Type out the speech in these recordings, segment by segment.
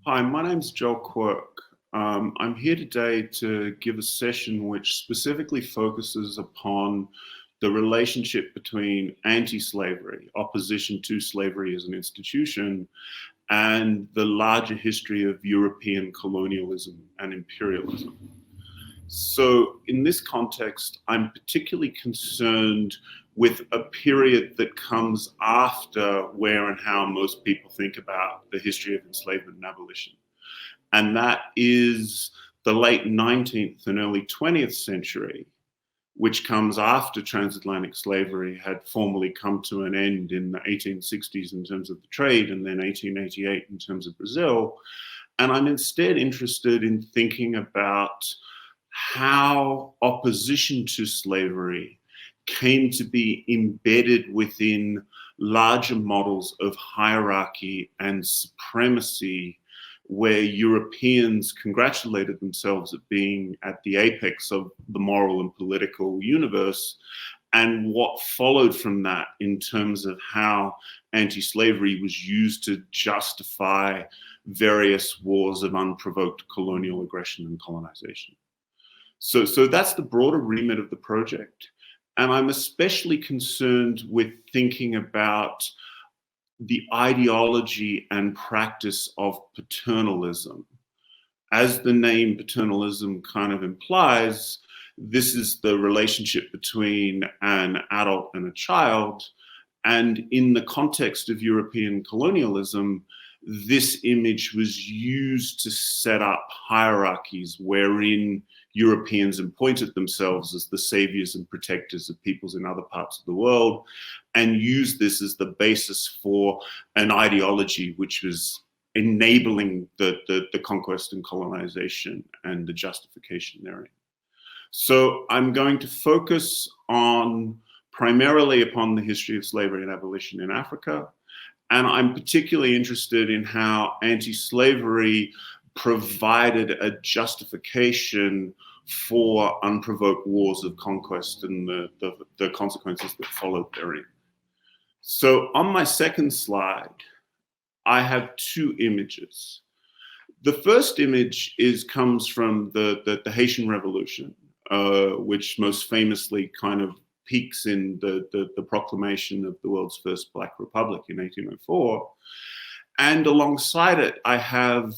Hi, my name's Joel Quirk. I'm here today to give a session which specifically focuses upon the relationship between anti-slavery, opposition to slavery as an institution, and the larger history of European colonialism and imperialism. So in this context, I'm particularly concerned with a period that comes after where and how most people think about the history of enslavement and abolition. And that is the late 19th and early 20th century, which comes after transatlantic slavery had formally come to an end in the 1860s in terms of the trade, and then 1888 in terms of Brazil. And I'm instead interested in thinking about how opposition to slavery came to be embedded within larger models of hierarchy and supremacy, where Europeans congratulated themselves at being at the apex of the moral and political universe, and what followed from that in terms of how anti-slavery was used to justify various wars of unprovoked colonial aggression and colonization. So that's the broader remit of the project. And I'm especially concerned with thinking about the ideology and practice of paternalism. As the name paternalism kind of implies, this is the relationship between an adult and a child. And in the context of European colonialism, this image was used to set up hierarchies wherein Europeans appointed themselves as the saviors and protectors of peoples in other parts of the world, and used this as the basis for an ideology which was enabling the conquest and colonization and the justification therein. So I'm going to focus primarily upon the history of slavery and abolition in Africa. And I'm particularly interested in how anti-slavery provided a justification for unprovoked wars of conquest and the consequences that followed therein. So on my second slide, I have two images. The first image comes from the Haitian Revolution, which most famously kind of peaks in the proclamation of the world's first Black Republic in 1804. And alongside it, I have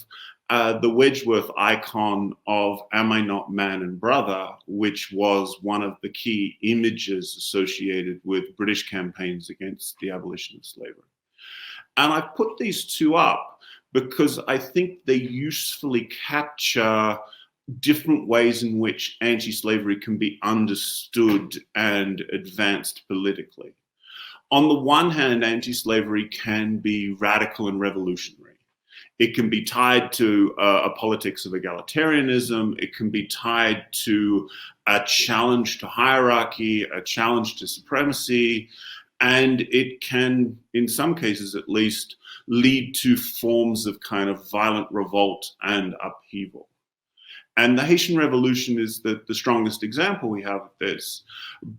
the Wedgworth icon of Am I Not Man and Brother, which was one of the key images associated with British campaigns against the abolition of slavery. And I put these two up because I think they usefully capture different ways in which anti-slavery can be understood and advanced politically. On the one hand, anti-slavery can be radical and revolutionary. It can be tied to a politics of egalitarianism. It can be tied to a challenge to hierarchy, a challenge to supremacy, and it can, in some cases at least, lead to forms of kind of violent revolt and upheaval. And the Haitian Revolution is the strongest example we have of this.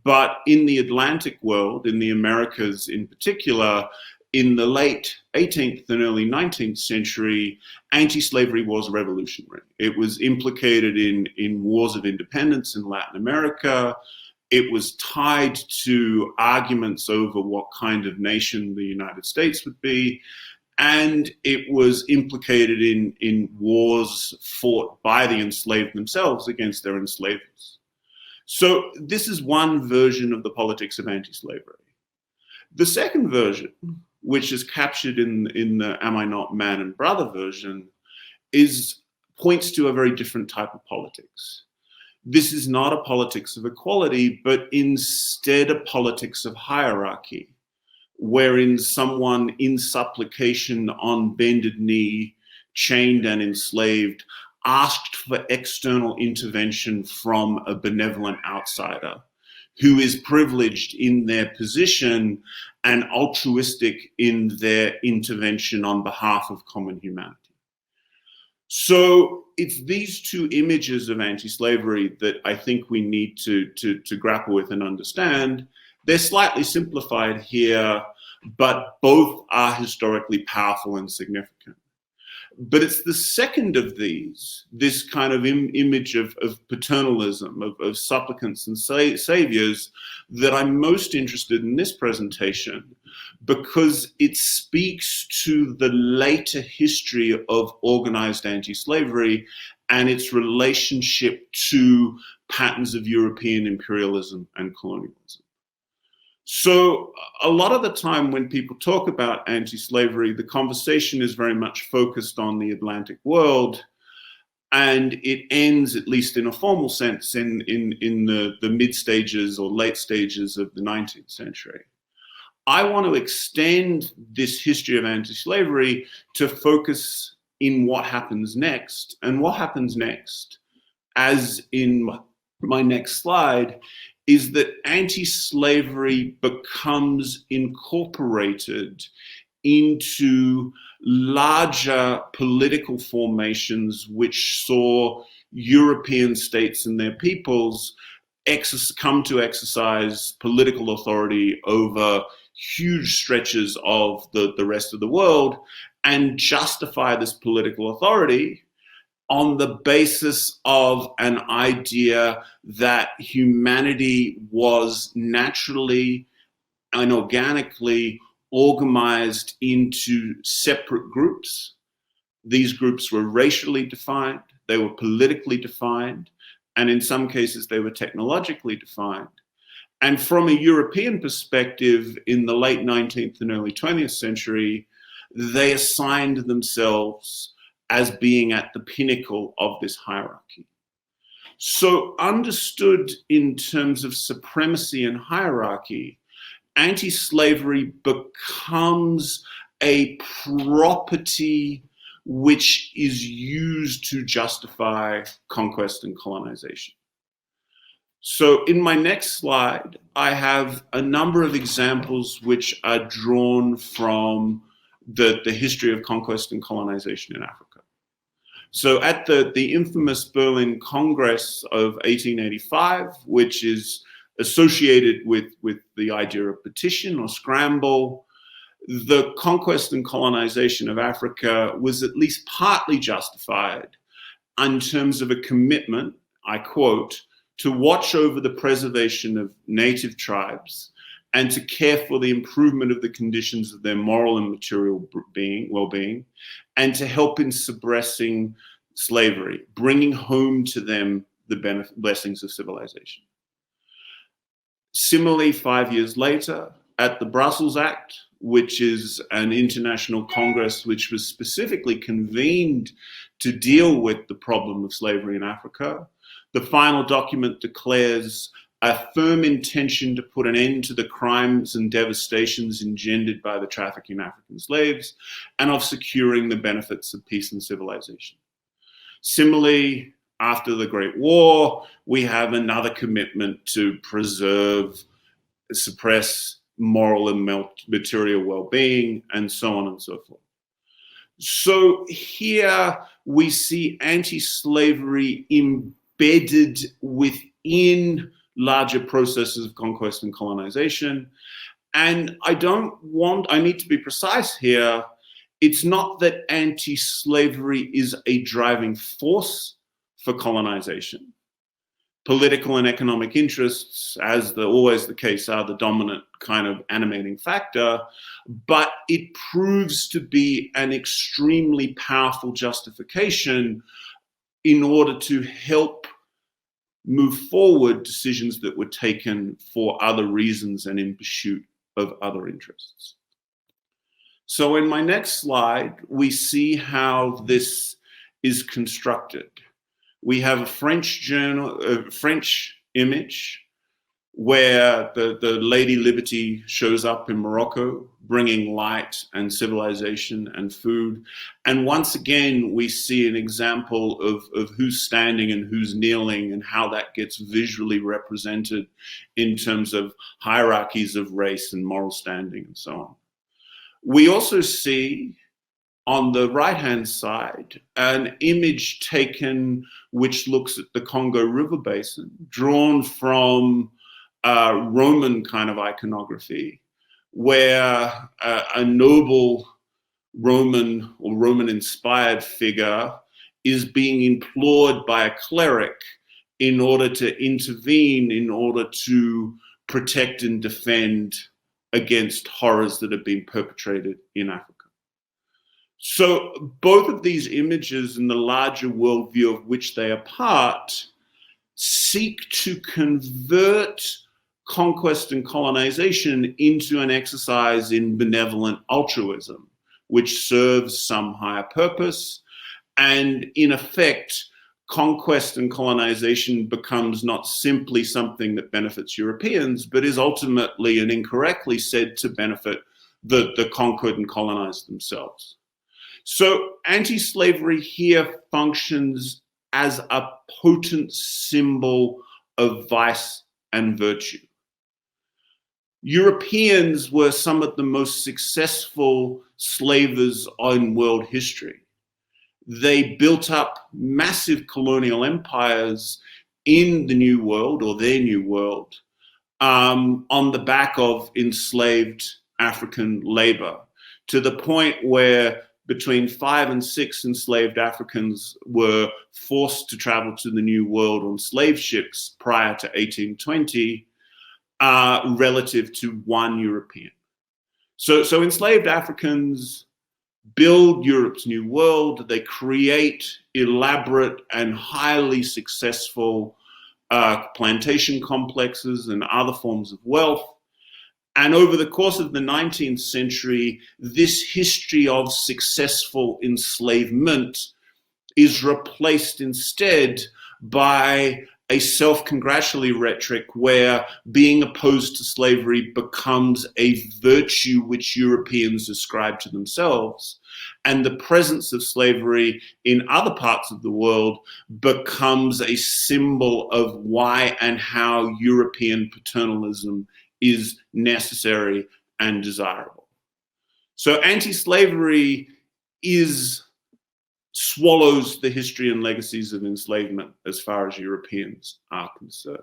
But in the Atlantic world, in the Americas in particular, in the late 18th and early 19th century, anti-slavery was revolutionary. It was implicated in wars of independence in Latin America. It was tied to arguments over what kind of nation the United States would be. And it was implicated in wars fought by the enslaved themselves against their enslavers. So this is one version of the politics of anti-slavery. The second version, which is captured in the Am I Not Man and Brother version, points to a very different type of politics. This is not a politics of equality, but instead a politics of hierarchy, wherein someone in supplication on bended knee, chained and enslaved, asked for external intervention from a benevolent outsider who is privileged in their position and altruistic in their intervention on behalf of common humanity. So it's these two images of anti-slavery that I think we need to grapple with and understand. They're slightly simplified here, but both are historically powerful and significant. But it's the second of these, this kind of image of paternalism, of supplicants and saviors, that I'm most interested in this presentation, because it speaks to the later history of organized anti-slavery and its relationship to patterns of European imperialism and colonialism. So a lot of the time when people talk about anti-slavery, the conversation is very much focused on the Atlantic world, and it ends, at least in a formal sense, in the mid stages or late stages of the 19th century. I want to extend this history of anti-slavery to focus in what happens next. And what happens next, as in my next slide, is that anti-slavery becomes incorporated into larger political formations which saw European states and their peoples come to exercise political authority over huge stretches of the rest of the world and justify this political authority on the basis of an idea that humanity was naturally and organically organized into separate groups. These groups were racially defined, they were politically defined, and in some cases they were technologically defined. And from a European perspective, in the late 19th and early 20th century, they assigned themselves as being at the pinnacle of this hierarchy. So understood in terms of supremacy and hierarchy, anti-slavery becomes a property which is used to justify conquest and colonization. So in my next slide, I have a number of examples which are drawn from the history of conquest and colonization in Africa. So at the infamous Berlin Congress of 1885, which is associated with the idea of petition or scramble, the conquest and colonization of Africa was at least partly justified in terms of a commitment, I quote, to watch over the preservation of native tribes and to care for the improvement of the conditions of their moral and material well-being, and to help in suppressing slavery, bringing home to them the blessings of civilization. Similarly, 5 years later, at the Brussels Act, which is an international congress which was specifically convened to deal with the problem of slavery in Africa, the final document declares a firm intention to put an end to the crimes and devastations engendered by the trafficking in African slaves and of securing the benefits of peace and civilization. Similarly, after the Great War, we have another commitment to preserve, suppress moral and material well-being, and so on and so forth. So here we see anti-slavery embedded within larger processes of conquest and colonization. And I need to be precise here. It's not that anti-slavery is a driving force for colonization. Political and economic interests, as always the case, are the dominant kind of animating factor, but it proves to be an extremely powerful justification in order to help move forward decisions that were taken for other reasons and in pursuit of other interests. So in my next slide, we see how this is constructed. We have a French image where the Lady Liberty shows up in Morocco, bringing light and civilization and food. And once again, we see an example of who's standing and who's kneeling and how that gets visually represented in terms of hierarchies of race and moral standing and so on. We also see on the right-hand side an image taken which looks at the Congo River Basin, drawn from Roman kind of iconography, where a noble Roman or Roman-inspired figure is being implored by a cleric in order to intervene, in order to protect and defend against horrors that have been perpetrated in Africa. So both of these images and the larger worldview of which they are part seek to convert conquest and colonization into an exercise in benevolent altruism, which serves some higher purpose. And in effect, conquest and colonization becomes not simply something that benefits Europeans, but is ultimately and incorrectly said to benefit the conquered and colonized themselves. So anti-slavery here functions as a potent symbol of vice and virtue. Europeans were some of the most successful slavers in world history. They built up massive colonial empires in the New World, or their New World, on the back of enslaved African labor, to the point where between 5 and 6 enslaved Africans were forced to travel to the New World on slave ships prior to 1820, relative to 1 European. So enslaved Africans build Europe's New World. They create elaborate and highly successful plantation complexes and other forms of wealth. And over the course of the 19th century, this history of successful enslavement is replaced instead by a self-congratulatory rhetoric where being opposed to slavery becomes a virtue which Europeans ascribe to themselves. And the presence of slavery in other parts of the world becomes a symbol of why and how European paternalism is necessary and desirable. So anti-slavery swallows the history and legacies of enslavement as far as Europeans are concerned.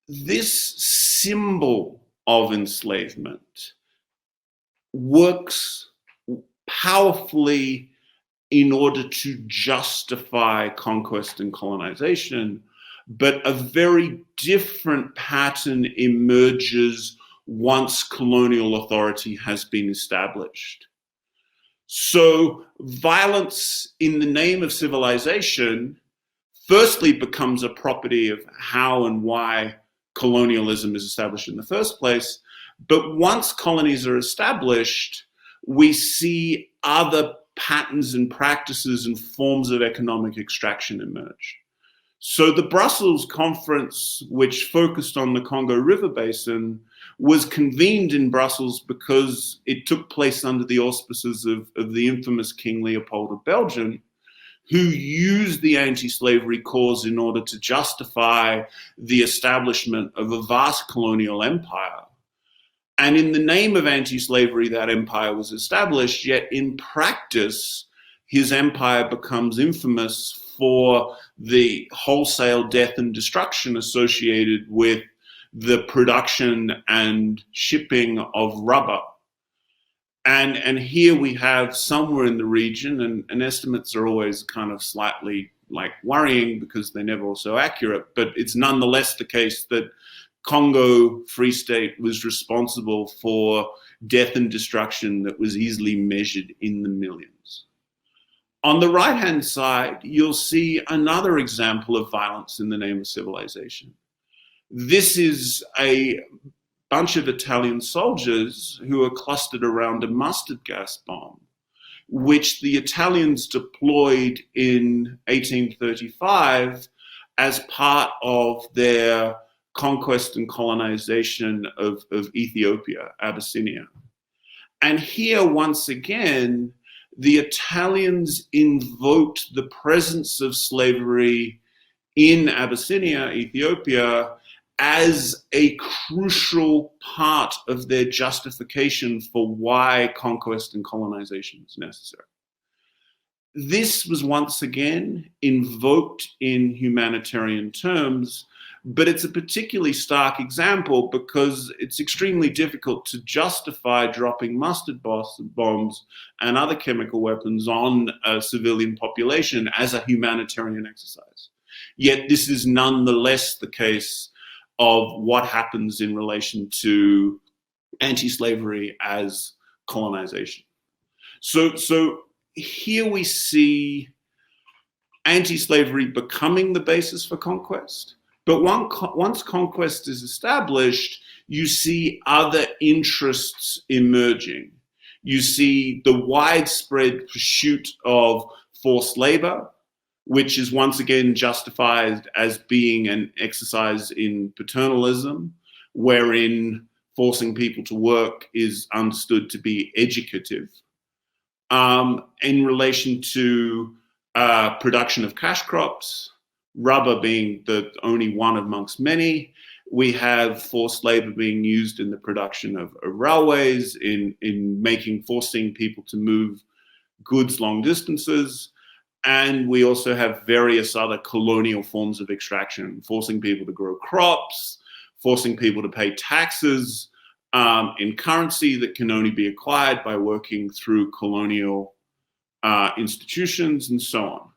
This symbol of enslavement works powerfully in order to justify conquest and colonization, but a very different pattern emerges once colonial authority has been established. So violence in the name of civilization firstly becomes a property of how and why colonialism is established in the first place. But once colonies are established, we see other patterns and practices and forms of economic extraction emerge. So the Brussels conference, which focused on the Congo River Basin, was convened in Brussels because it took place under the auspices of the infamous King Leopold of Belgium, who used the anti-slavery cause in order to justify the establishment of a vast colonial empire. And in the name of anti-slavery, that empire was established, yet in practice, his empire becomes infamous for the wholesale death and destruction associated with the production and shipping of rubber. And here we have somewhere in the region, and estimates are always kind of slightly like worrying because they're never also accurate, but it's nonetheless the case that Congo Free State was responsible for death and destruction that was easily measured in the millions. On the right-hand side, you'll see another example of violence in the name of civilization. This is a bunch of Italian soldiers who are clustered around a mustard gas bomb, which the Italians deployed in 1835 as part of their conquest and colonization of Ethiopia, Abyssinia. And here, once again, the Italians invoked the presence of slavery in Abyssinia, Ethiopia, as a crucial part of their justification for why conquest and colonization is necessary. This was once again invoked in humanitarian terms, But it's a particularly stark example because it's extremely difficult to justify dropping mustard bombs and other chemical weapons on a civilian population as a humanitarian exercise. Yet this is nonetheless the case of what happens in relation to anti-slavery as colonization. So here we see anti-slavery becoming the basis for conquest. But once conquest is established, you see other interests emerging. You see the widespread pursuit of forced labor, which is once again justified as being an exercise in paternalism, wherein forcing people to work is understood to be educative. In relation to production of cash crops, rubber being the only one amongst many, we have forced labor being used in the production of railways, in forcing people to move goods long distances. And we also have various other colonial forms of extraction, forcing people to grow crops, forcing people to pay taxes in currency that can only be acquired by working through colonial institutions, and so on.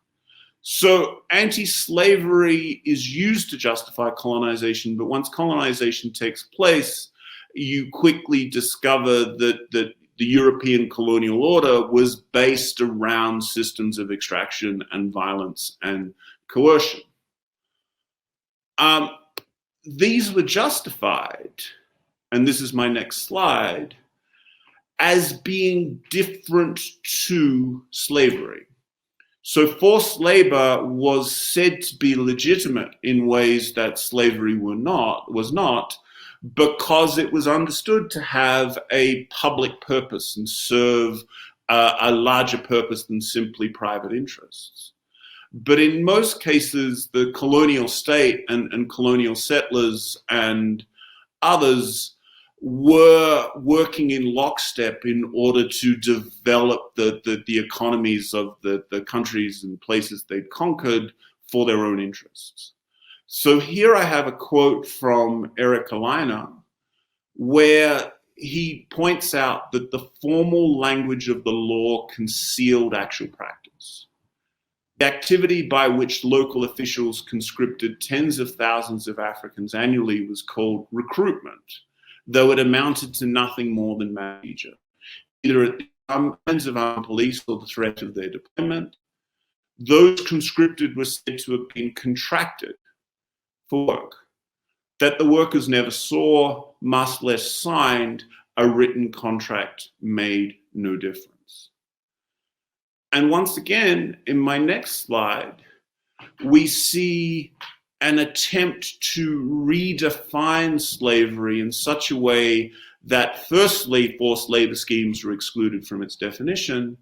So anti-slavery is used to justify colonization, but once colonization takes place, you quickly discover that the European colonial order was based around systems of extraction and violence and coercion. These were justified, and this is my next slide, as being different to slavery. So forced labor was said to be legitimate in ways that slavery was not, because it was understood to have a public purpose and serve a larger purpose than simply private interests. But in most cases, the colonial state and colonial settlers and others were working in lockstep in order to develop the economies of the countries and places they'd conquered for their own interests. So here I have a quote from Eric Alina, where he points out that the formal language of the law concealed actual practice. The activity by which local officials conscripted tens of thousands of Africans annually was called recruitment, though it amounted to nothing more than management, either at the hands of armed police or the threat of their deployment. Those conscripted were said to have been contracted for work that the workers never saw, much less signed. A written contract made no difference. And once again, in my next slide, we see an attempt to redefine slavery in such a way that firstly, forced labor schemes were excluded from its definition,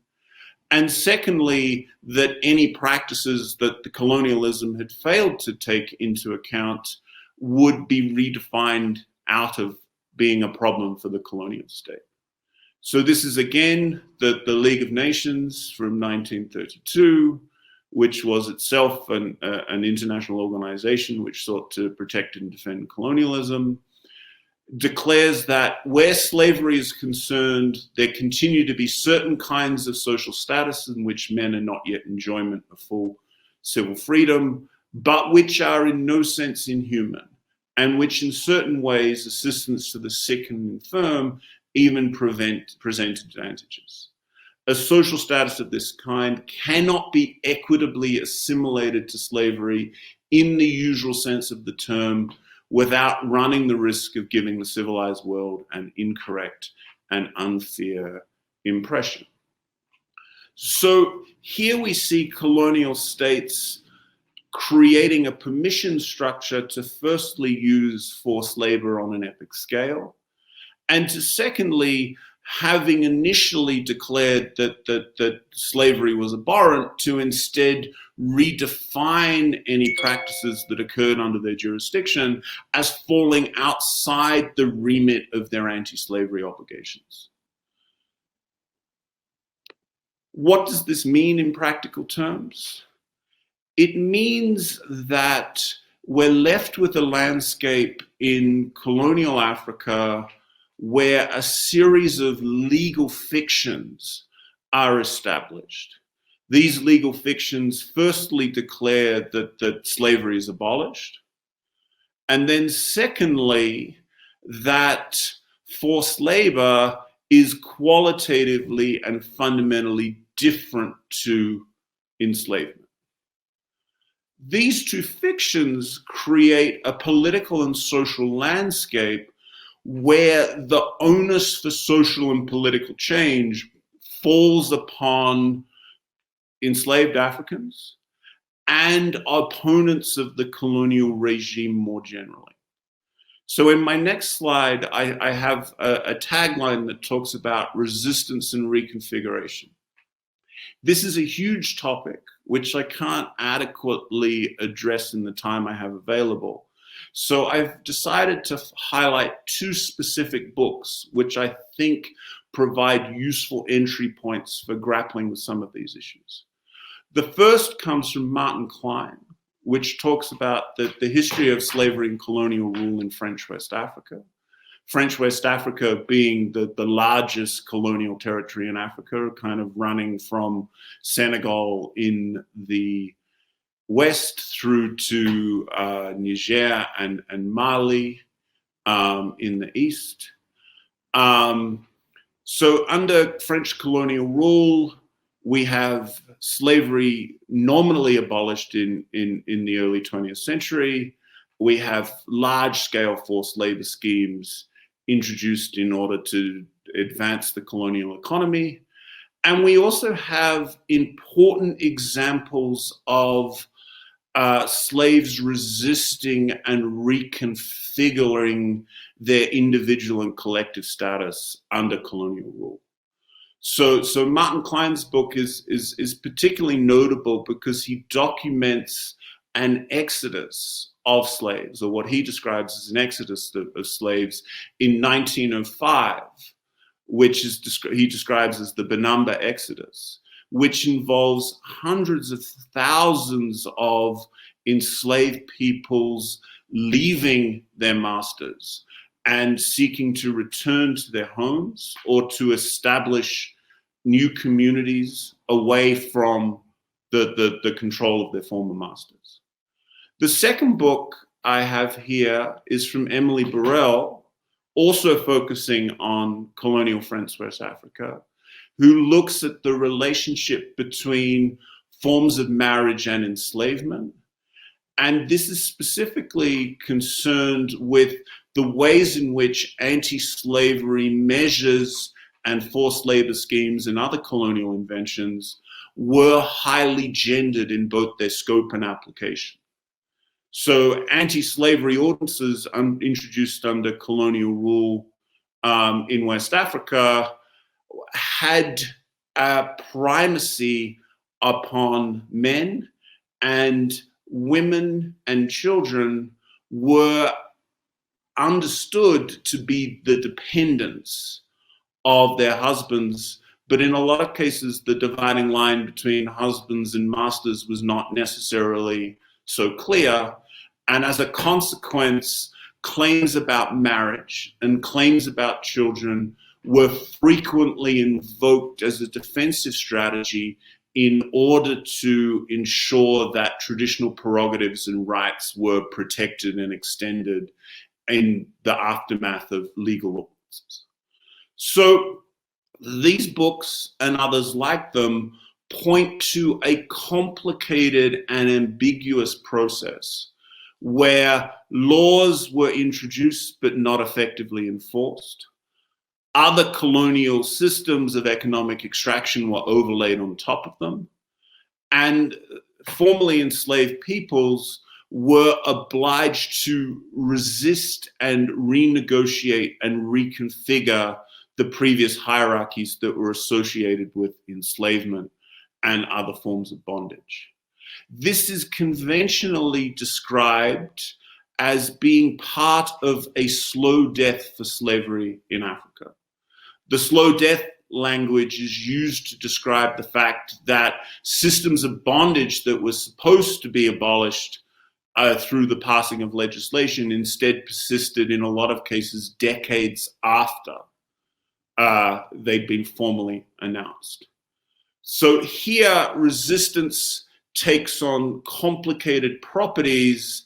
and secondly, that any practices that the colonialism had failed to take into account would be redefined out of being a problem for the colonial state. So this is again the League of Nations from 1932, which was itself an international organization which sought to protect and defend colonialism, declares that where slavery is concerned, there continue to be certain kinds of social status in which men are not yet enjoyment of full civil freedom, but which are in no sense inhuman, and which in certain ways assistance to the sick and infirm even present advantages. A social status of this kind cannot be equitably assimilated to slavery in the usual sense of the term without running the risk of giving the civilized world an incorrect and unfair impression. So here we see colonial states creating a permission structure to firstly use forced labor on an epic scale, and to secondly, having initially declared that slavery was abhorrent, to instead redefine any practices that occurred under their jurisdiction as falling outside the remit of their anti-slavery obligations. What does this mean in practical terms? It means that we're left with a landscape in colonial Africa where a series of legal fictions are established. These legal fictions firstly declare that slavery is abolished, and then secondly, that forced labor is qualitatively and fundamentally different to enslavement. These two fictions create a political and social landscape where the onus for social and political change falls upon enslaved Africans and opponents of the colonial regime more generally. So in my next slide, I have a tagline that talks about resistance and reconfiguration. This is a huge topic, which I can't adequately address in the time I have available. So I've decided to highlight two specific books, which I think provide useful entry points for grappling with some of these issues. The first comes from Martin Klein, which talks about the history of slavery and colonial rule in French West Africa. French West Africa being the largest colonial territory in Africa, kind of running from Senegal in the west through to Niger and Mali in the east. So under French colonial rule, we have slavery nominally abolished in the early 20th century. We have large-scale forced labor schemes introduced in order to advance the colonial economy. And we also have important examples of slaves resisting and reconfiguring their individual and collective status under colonial rule. So Martin Klein's book is particularly notable because he documents an exodus of slaves, or what he describes as an exodus of slaves in 1905, which he describes as the Banamba Exodus, which involves hundreds of thousands of enslaved peoples leaving their masters and seeking to return to their homes or to establish new communities away from the control of their former masters. The second book I have here is from Emily Burrell, also focusing on colonial French West Africa, who looks at the relationship between forms of marriage and enslavement. And this is specifically concerned with the ways in which anti-slavery measures and forced labor schemes and other colonial inventions were highly gendered in both their scope and application. So anti-slavery ordinances introduced under colonial rule in West Africa had a primacy upon men, and women and children were understood to be the dependents of their husbands, but in a lot of cases, the dividing line between husbands and masters was not necessarily so clear. And as a consequence, claims about marriage and claims about children were frequently invoked as a defensive strategy in order to ensure that traditional prerogatives and rights were protected and extended in the aftermath of legal ordinances. So these books and others like them point to a complicated and ambiguous process where laws were introduced but not effectively enforced. Other colonial systems of economic extraction were overlaid on top of them. And formerly enslaved peoples were obliged to resist and renegotiate and reconfigure the previous hierarchies that were associated with enslavement and other forms of bondage. This is conventionally described as being part of a slow death for slavery in Africa. The slow death language is used to describe the fact that systems of bondage that were supposed to be abolished through the passing of legislation instead persisted in a lot of cases decades after they'd been formally announced. So here, resistance takes on complicated properties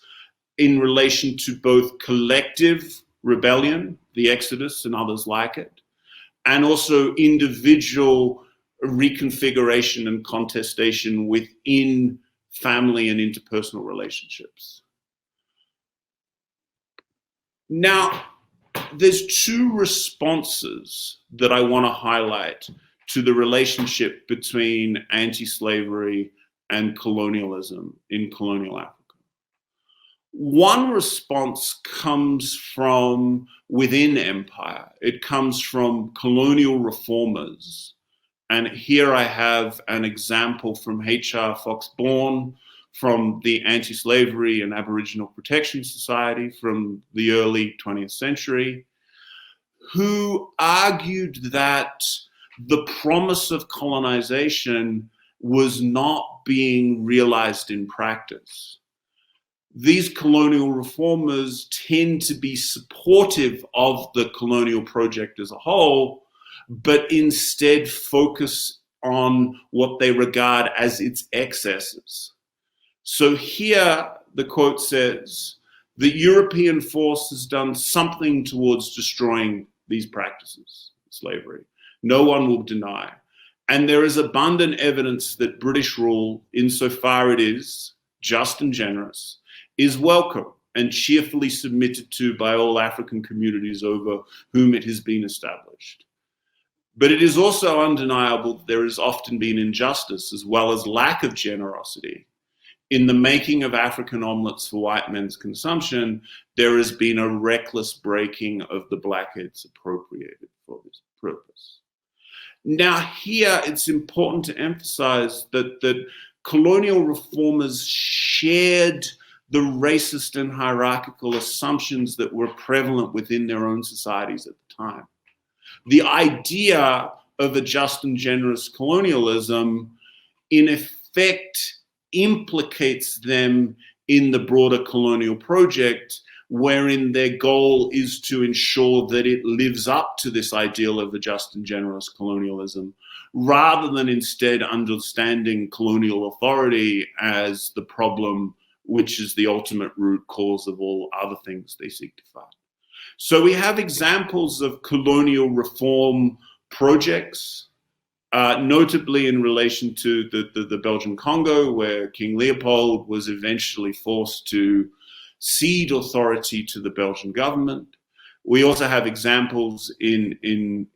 in relation to both collective rebellion, the Exodus and others like it, and also individual reconfiguration and contestation within family and interpersonal relationships. Now, there's two responses that I want to highlight to the relationship between anti-slavery and colonialism in colonial Africa. One response comes from within empire. It comes from colonial reformers. And here I have an example from H.R. Fox-Bourne, from the Anti-Slavery and Aboriginal Protection Society from the early 20th century, who argued that the promise of colonization was not being realized in practice. These colonial reformers tend to be supportive of the colonial project as a whole, but instead focus on what they regard as its excesses. So here, the quote says, the European force has done something towards destroying these practices, slavery. No one will deny. And there is abundant evidence that British rule, insofar it is just and generous, is welcome and cheerfully submitted to by all African communities over whom it has been established. But it is also undeniable that there has often been injustice as well as lack of generosity. In the making of African omelets for white men's consumption, there has been a reckless breaking of the blackheads appropriated for this purpose. Now here, it's important to emphasize that colonial reformers shared the racist and hierarchical assumptions that were prevalent within their own societies at the time. The idea of a just and generous colonialism, in effect, implicates them in the broader colonial project, wherein their goal is to ensure that it lives up to this ideal of a just and generous colonialism, rather than instead understanding colonial authority as the problem, which is the ultimate root cause of all other things they seek to fight. So we have examples of colonial reform projects, notably in relation to the Belgian Congo, where King Leopold was eventually forced to cede authority to the Belgian government. We also have examples in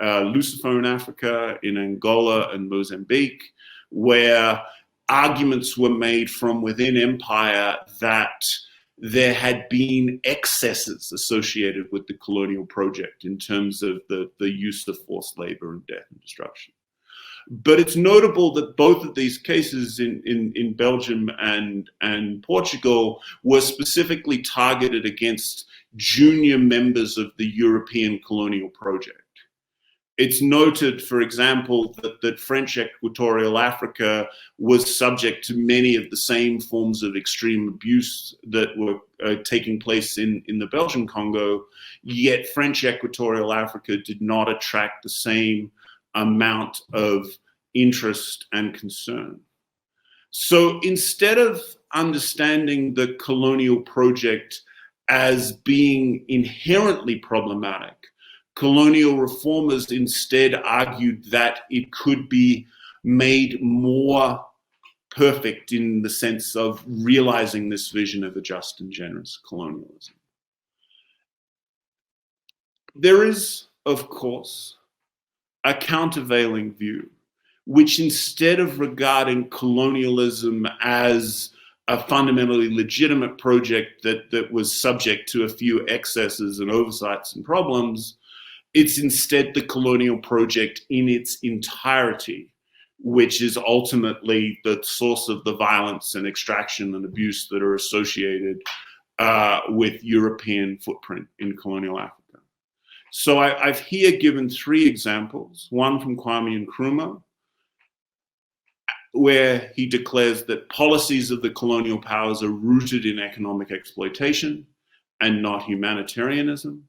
Lusophone Africa, in Angola and Mozambique, where arguments were made from within empire that there had been excesses associated with the colonial project in terms of the use of forced labor and death and destruction. But it's notable that both of these cases in Belgium and Portugal were specifically targeted against junior members of the European colonial project. It's noted, for example, that French Equatorial Africa was subject to many of the same forms of extreme abuse that were taking place in the Belgian Congo, yet French Equatorial Africa did not attract the same amount of interest and concern. So instead of understanding the colonial project as being inherently problematic, colonial reformers instead argued that it could be made more perfect in the sense of realizing this vision of a just and generous colonialism. There is, of course, a countervailing view, which instead of regarding colonialism as a fundamentally legitimate project that was subject to a few excesses and oversights and problems, it's instead the colonial project in its entirety, which is ultimately the source of the violence and extraction and abuse that are associated with European footprint in colonial Africa. So I've here given three examples, one from Kwame Nkrumah, where he declares that policies of the colonial powers are rooted in economic exploitation and not humanitarianism.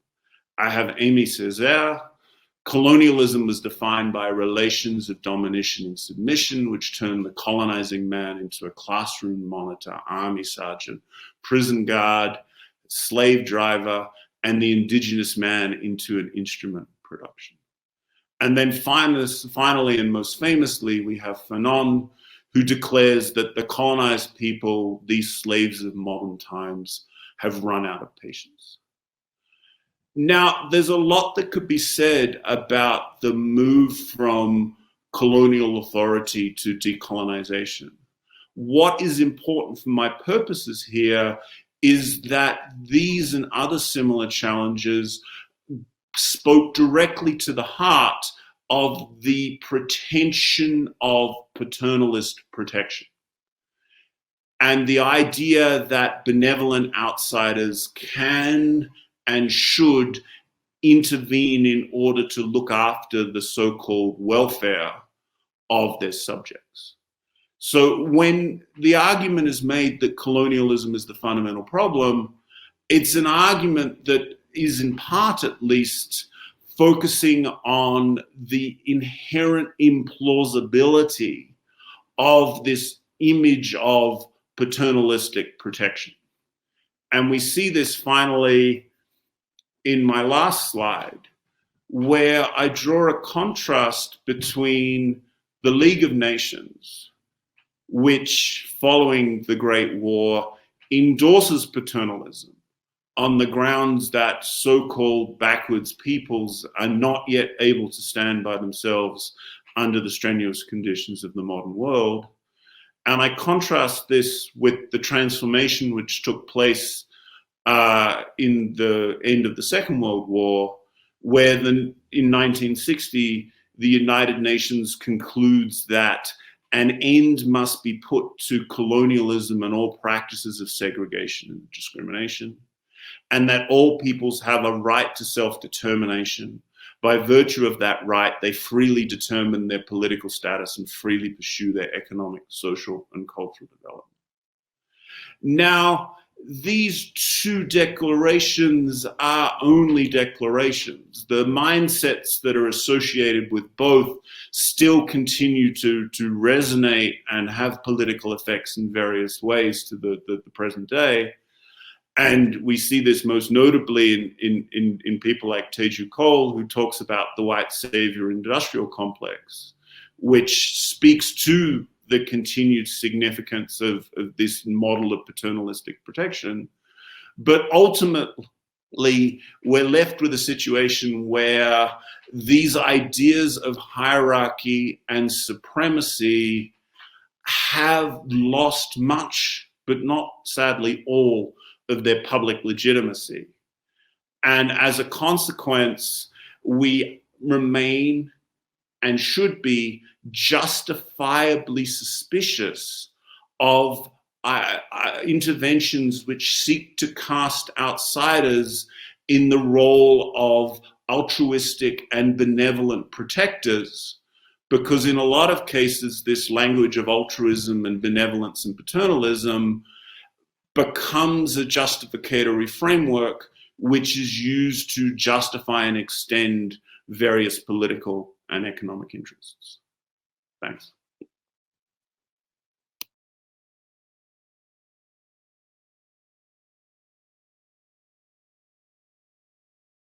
I have Aimé Césaire. Colonialism was defined by relations of domination and submission, which turned the colonizing man into a classroom monitor, army sergeant, prison guard, slave driver, and the indigenous man into an instrument production. And then finally and most famously, we have Fanon, who declares that the colonized people, these slaves of modern times, have run out of patience. Now, there's a lot that could be said about the move from colonial authority to decolonization. What is important for my purposes here is that these and other similar challenges spoke directly to the heart of the pretension of paternalist protection and the idea that benevolent outsiders can and should intervene in order to look after the so-called welfare of their subjects. So when the argument is made that colonialism is the fundamental problem, it's an argument that is in part at least focusing on the inherent implausibility of this image of paternalistic protection. And we see this finally in my last slide, where I draw a contrast between the League of Nations, which following the Great War endorses paternalism on the grounds that so-called backwards peoples are not yet able to stand by themselves under the strenuous conditions of the modern world. And I contrast this with the transformation which took place in the end of the Second World War, where in 1960, the United Nations concludes that an end must be put to colonialism and all practices of segregation and discrimination, and that all peoples have a right to self-determination. By virtue of that right, they freely determine their political status and freely pursue their economic, social, and cultural development. Now, these two declarations are only declarations. The mindsets that are associated with both still continue to resonate and have political effects in various ways to the present day. And we see this most notably in people like Teju Cole, who talks about the white savior industrial complex, which speaks to the continued significance of this model of paternalistic protection. But ultimately, we're left with a situation where these ideas of hierarchy and supremacy have lost much, but not sadly all, of their public legitimacy. And as a consequence, we remain and should be justifiably suspicious of interventions which seek to cast outsiders in the role of altruistic and benevolent protectors, because in a lot of cases, this language of altruism and benevolence and paternalism becomes a justificatory framework which is used to justify and extend various political and economic interests. Thanks.